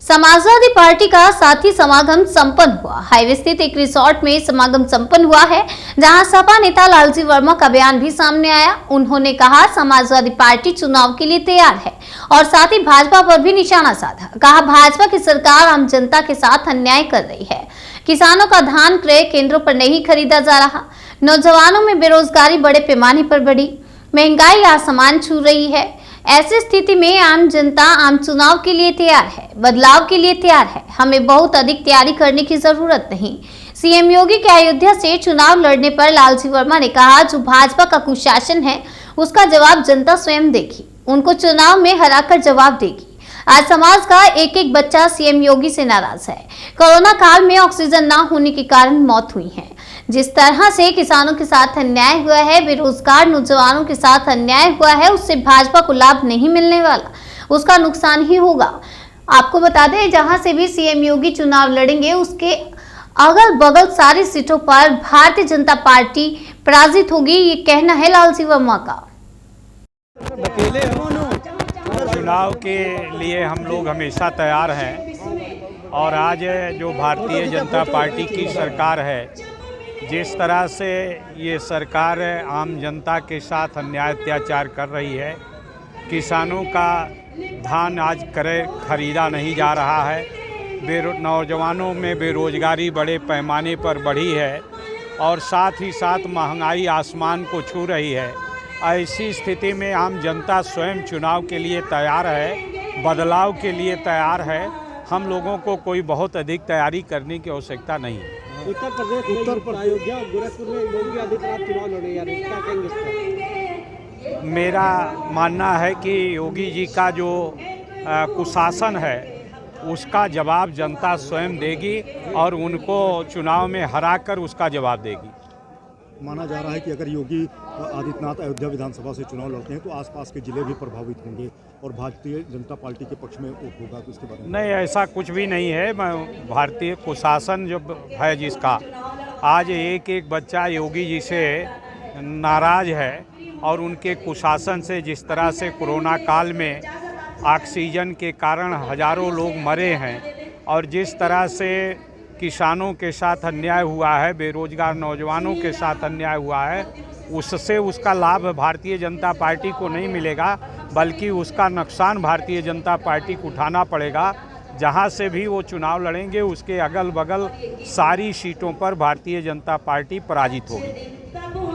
Samajwadi party का साथी समागम संपन्न हुआ। हाईवे स्थित एक रिसोर्ट में समागम संपन्न हुआ है, जहां सपा नेता लालजी वर्मा का बयान भी सामने आया। उन्होंने कहा, समाजवादी पार्टी चुनाव के लिए तैयार है और साथ ही भाजपा पर भी निशाना साधा। कहा, भाजपा की सरकार आम जनता के साथ अन्याय कर रही है। किसानों का धान क्रय केंद्रों पर नहीं खरीदा जा रहा। नौजवानों में बेरोजगारी बड़े पैमाने पर बढ़ी। महंगाई आसमान छू रही है। ऐसी स्थिति में आम जनता आम चुनाव के लिए तैयार है, बदलाव के लिए तैयार है। हमें बहुत अधिक तैयारी करने की जरूरत नहीं। सीएम योगी के अयोध्या से चुनाव लड़ने पर लालजी वर्मा ने कहा, जो भाजपा का कुशासन है उसका जवाब जनता स्वयं देगी, उनको चुनाव में हराकर जवाब देगी। आज समाज का एक एक बच्चा सीएम योगी से नाराज है। कोरोना काल में ऑक्सीजन न होने के कारण मौत हुई है। जिस तरह से किसानों के साथ अन्याय हुआ है, बेरोजगार नौजवानों के साथ अन्याय हुआ है, उससे भाजपा को लाभ नहीं मिलने वाला, उसका नुकसान ही होगा। आपको बता दें, जहां से भी सीएम योगी चुनाव लड़ेंगे उसके अगल बगल सारी सीटों पर भारतीय जनता पार्टी पराजित होगी, ये कहना है लालजी वर्मा का। चुनाव के लिए हम लोग हमेशा तैयार हैं और आज जो भारतीय जनता पार्टी की सरकार है, जिस तरह से ये सरकार आम जनता के साथ अन्याय अत्याचार कर रही है, किसानों का धान आज खरीदा नहीं जा रहा है, नौजवानों में बेरोजगारी बड़े पैमाने पर बढ़ी है और साथ ही साथ महंगाई आसमान को छू रही है। ऐसी स्थिति में आम जनता स्वयं चुनाव के लिए तैयार है, बदलाव के लिए तैयार है। हम लोगों को कोई बहुत अधिक तैयारी करने की आवश्यकता नहीं है। उत्तर प्रदेश अयोध्या और गोरखपुर में योगी आदित्यनाथ चुनाव लड़े जा रहे हैं, क्या कहेंगे इस पर? मेरा मानना है कि योगी जी का जो कुशासन है उसका जवाब जनता स्वयं देगी और उनको चुनाव में हराकर उसका जवाब देगी। माना जा रहा है कि अगर योगी आदित्यनाथ अयोध्या विधानसभा से चुनाव लड़ते हैं तो आसपास के जिले भी प्रभावित होंगे और भारतीय जनता पार्टी के पक्ष में होगा, तो इसके बारे में? नहीं, ऐसा कुछ भी नहीं है। भारतीय कुशासन जो है जिसका, आज एक एक बच्चा योगी जी से नाराज है और उनके कुशासन से, जिस तरह से कोरोना काल में ऑक्सीजन के कारण हजारों लोग मरे हैं और जिस तरह से किसानों के साथ अन्याय हुआ है, बेरोजगार नौजवानों के साथ अन्याय हुआ है, उससे उसका लाभ भारतीय जनता पार्टी को नहीं मिलेगा, बल्कि उसका नुकसान भारतीय जनता पार्टी को उठाना पड़ेगा। जहां से भी वो चुनाव लड़ेंगे उसके अगल बगल सारी सीटों पर भारतीय जनता पार्टी पराजित होगी।